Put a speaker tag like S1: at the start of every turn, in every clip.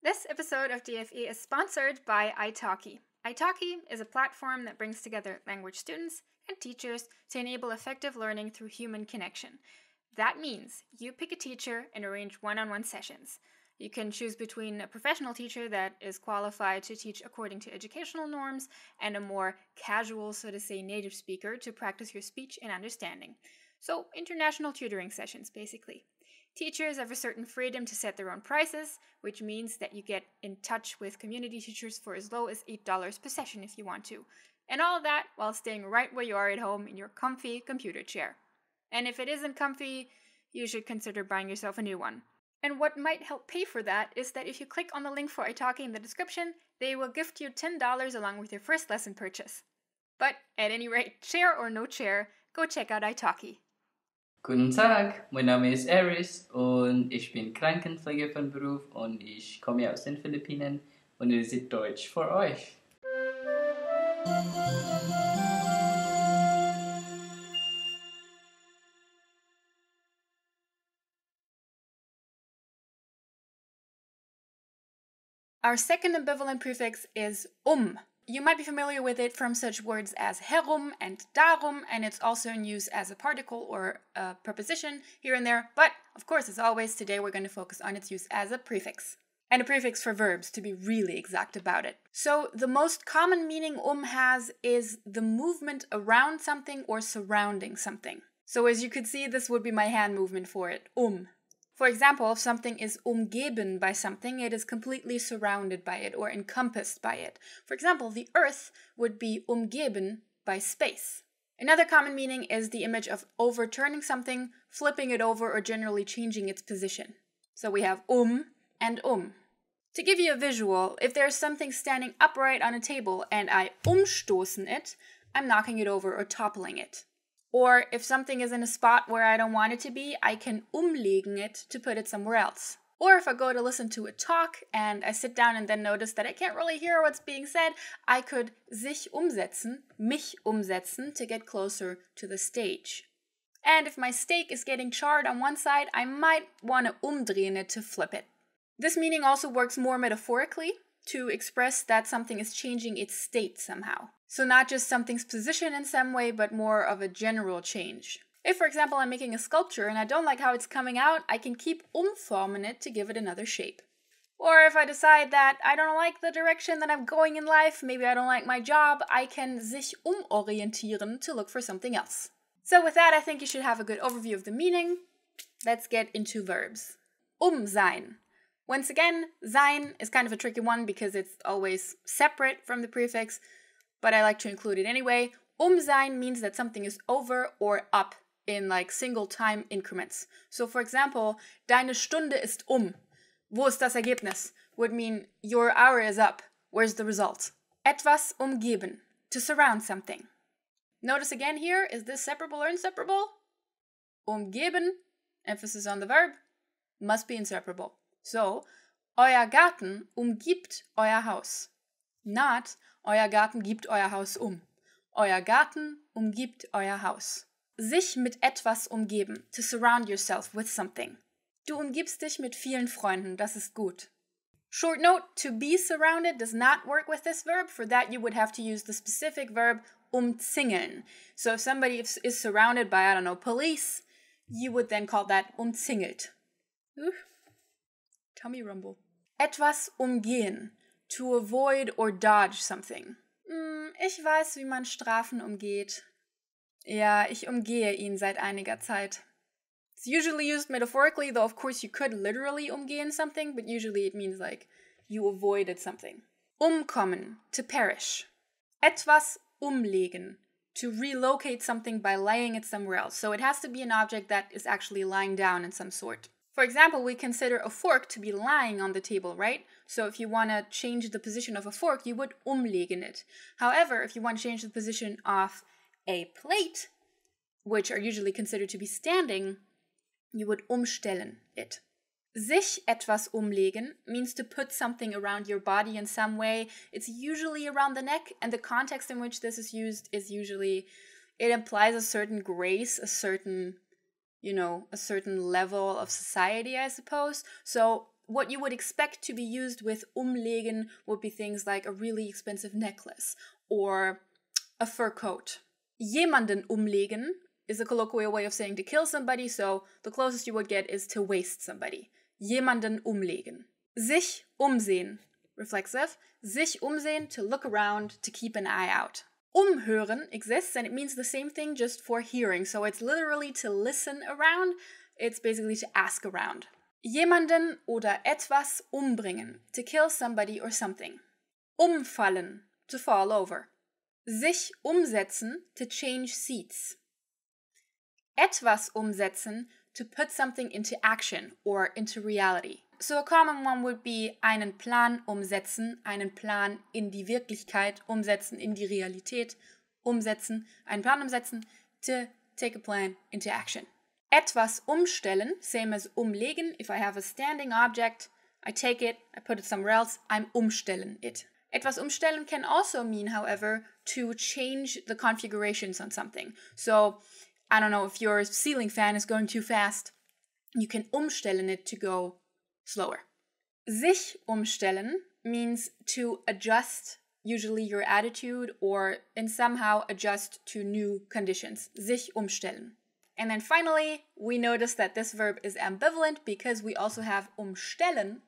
S1: This episode of DFE is sponsored by italki. Italki is a platform that brings together language students and teachers to enable effective learning through human connection. That means you pick a teacher and arrange one-on-one sessions. You can choose between a professional teacher that is qualified to teach according to educational norms and a more casual, so to say, native speaker to practice your speech and understanding. So, international tutoring sessions, basically. Teachers have a certain freedom to set their own prices, which means that you get in touch with community teachers for as low as $8 per session if you want to. And all of that while staying right where you are at home in your comfy computer chair. And if it isn't comfy, you should consider buying yourself a new one. And what might help pay for that is that if you click on the link for italki in the description, they will gift you $10 along with your first lesson purchase. But at any rate, chair or no chair, go check out italki.
S2: Guten Tag, mein Name ist Aris und ich bin Krankenpfleger von Beruf und ich komme aus den Philippinen und ihr seht Deutsch für euch.
S1: Our second ambivalent prefix is You might be familiar with it from such words as herum and darum, and it's also in use as a particle or a preposition here and there, but of course, as always, today we're going to focus on its use as a prefix. And a prefix for verbs, to be really exact about it. So the most common meaning has is the movement around something or surrounding something. So as you could see, this would be my hand movement for it, For example, if something is umgeben by something, it is completely surrounded by it or encompassed by it. For example, the earth would be umgeben by space. Another common meaning is the image of overturning something, flipping it over, or generally changing its position. So we have and To give you a visual, if there's something standing upright on a table and I umstoßen it, I'm knocking it over or toppling it. Or if something is in a spot where I don't want it to be, I can umlegen it to put it somewhere else. Or if I go to listen to a talk and I sit down and then notice that I can't really hear what's being said, I could sich umsetzen, mich umsetzen, to get closer to the stage. And if my steak is getting charred on one side, I might want to umdrehen it to flip it. This meaning also works more metaphorically, to express that something is changing its state somehow. So not just something's position in some way, but more of a general change. If, for example, I'm making a sculpture and I don't like how it's coming out, I can keep umformen it to give it another shape. Or if I decide that I don't like the direction that I'm going in life, maybe I don't like my job, I can sich umorientieren to look for something else. So with that, I think you should have a good overview of the meaning. Let's get into verbs. Sein. Once again, sein is kind of a tricky one because it's always separate from the prefix, but I like to include it anyway. Sein means that something is over or up in like single time increments. So for example, deine Stunde ist Wo ist das Ergebnis? Would mean your hour is up. Where's the result? Etwas umgeben, to surround something. Notice again here, is this separable or inseparable? Umgeben, emphasis on the verb, must be inseparable. So, euer Garten umgibt euer Haus. Not, euer Garten gibt euer Haus Euer Garten umgibt euer Haus. Sich mit etwas umgeben, to surround yourself with something. Du umgibst dich mit vielen Freunden, das ist gut. Short note, to be surrounded does not work with this verb. For that, you would have to use the specific verb umzingeln. So if somebody is surrounded by, I don't know, police, you would then call that umzingelt. Tummy rumble. Etwas umgehen, to avoid or dodge something. Ich weiß, wie man Strafen umgeht. Ja, ich umgehe ihn seit einiger Zeit. It's usually used metaphorically, though of course you could literally umgehen something, but usually it means like you avoided something. Umkommen, to perish. Etwas umlegen, to relocate something by laying it somewhere else. So it has to be an object that is actually lying down in some sort. For example, we consider a fork to be lying on the table, right? So if you want to change the position of a fork, you would umlegen it. However, if you want to change the position of a plate, which are usually considered to be standing, you would umstellen it. Sich etwas umlegen means to put something around your body in some way. It's usually around the neck, and the context in which this is used is usually, it implies a certain grace, a certain level of society, I suppose. So what you would expect to be used with umlegen would be things like a really expensive necklace or a fur coat. Jemanden umlegen is a colloquial way of saying to kill somebody, so the closest you would get is to waste somebody. Jemanden umlegen. Sich umsehen, reflexive. Sich umsehen, to look around, to keep an eye out. Umhören exists, and it means the same thing just for hearing, so it's literally to listen around. It's basically to ask around. Jemanden oder etwas umbringen, to kill somebody or something. Umfallen, to fall over. Sich umsetzen, to change seats. Etwas umsetzen, to put something into action or into reality. So a common one would be einen Plan umsetzen, einen Plan in die Wirklichkeit umsetzen, in die Realität umsetzen, einen Plan umsetzen, to take a plan into action. Etwas umstellen, same as umlegen. If I have a standing object, I take it, I put it somewhere else, I'm umstellen it. Etwas umstellen can also mean, however, to change the configurations on something. So, I don't know, if your ceiling fan is going too fast, you can umstellen it to go slower. Sich umstellen means to adjust usually your attitude or in somehow adjust to new conditions. Sich umstellen. And then finally, we notice that this verb is ambivalent because we also have umstellen,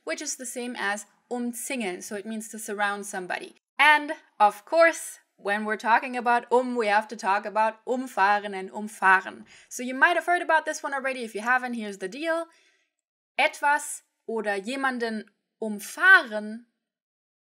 S1: which is the same as umzingeln, so it means to surround somebody. And, of course, when we're talking about we have to talk about umfahren and umfahren. So you might have heard about this one already. If you haven't, here's the deal. Etwas oder jemanden umfahren,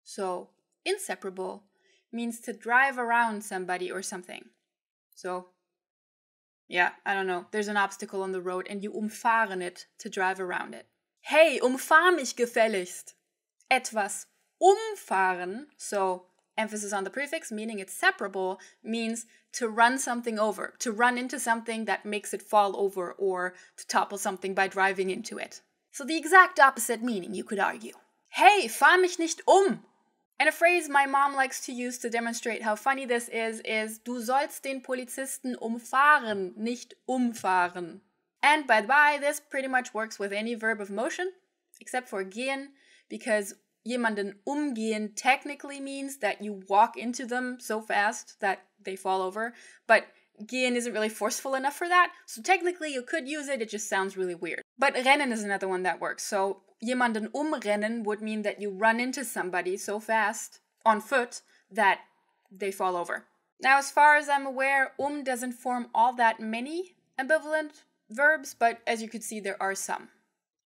S1: so inseparable, means to drive around somebody or something. So, yeah, I don't know. There's an obstacle on the road and you umfahren it to drive around it. Hey, umfahr mich gefälligst. Etwas umfahren, so emphasis on the prefix, meaning it's separable, means to run something over, to run into something that makes it fall over or to topple something by driving into it. So the exact opposite meaning, you could argue. Hey, fahr mich nicht And a phrase my mom likes to use to demonstrate how funny this is du sollst den Polizisten umfahren, nicht umfahren. And by the way, this pretty much works with any verb of motion, except for gehen, because jemanden umgehen technically means that you walk into them so fast that they fall over, but gehen isn't really forceful enough for that, so technically you could use it, it just sounds really weird. But rennen is another one that works, so jemanden umrennen would mean that you run into somebody so fast, on foot, that they fall over. Now, as far as I'm aware, doesn't form all that many ambivalent verbs, but as you could see, there are some.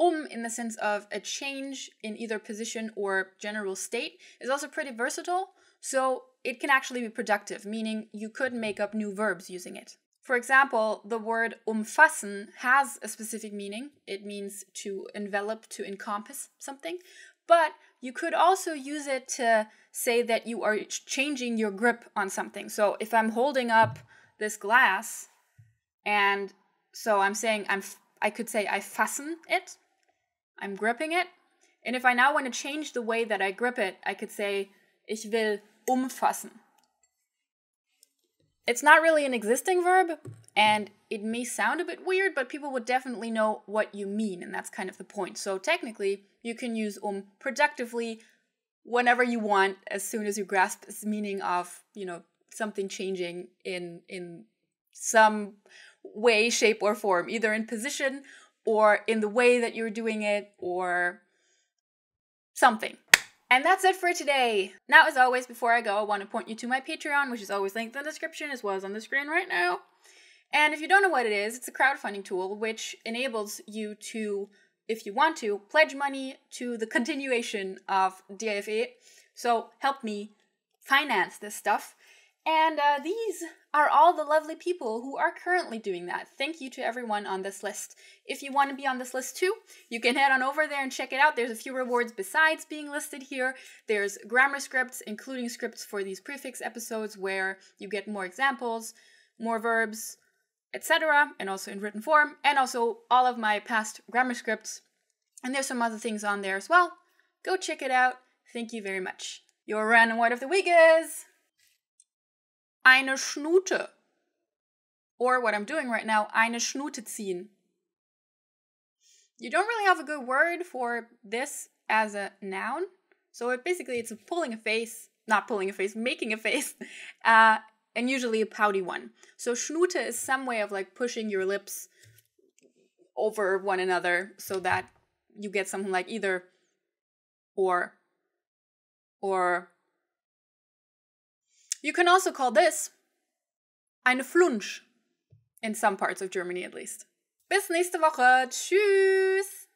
S1: In the sense of a change in either position or general state, is also pretty versatile, so it can actually be productive, meaning you could make up new verbs using it. For example, the word umfassen has a specific meaning. It means to envelop, to encompass something, but you could also use it to say that you are changing your grip on something. So if I'm holding up this glass, and so I'm saying I could say I fassen it, I'm gripping it. And if I now want to change the way that I grip it, I could say, ich will umfassen. It's not really an existing verb, and it may sound a bit weird, but people would definitely know what you mean, and that's kind of the point. So technically, you can use productively whenever you want, as soon as you grasp its meaning of, something changing in some way, shape, or form, either in position or in the way that you're doing it, or something. And that's it for today. Now, as always, before I go, I want to point you to my Patreon, which is always linked in the description as well as on the screen right now. And if you don't know what it is, it's a crowdfunding tool which enables you to, if you want to, pledge money to the continuation of DFE. So help me finance this stuff. And these are all the lovely people who are currently doing that. Thank you to everyone on this list. If you want to be on this list too, you can head on over there and check it out. There's a few rewards besides being listed here. There's grammar scripts, including scripts for these prefix episodes where you get more examples, more verbs, etc., and also in written form, and also all of my past grammar scripts. And there's some other things on there as well. Go check it out. Thank you very much. Your random word of the week is eine Schnute. Or what I'm doing right now, eine Schnute ziehen. You don't really have a good word for this as a noun. So it's pulling a face, not pulling a face, making a face, and usually a pouty one. So Schnute is some way of like pushing your lips over one another so that you get something like either or. You can also call this eine Flunsch, in some parts of Germany at least. Bis nächste Woche. Tschüss!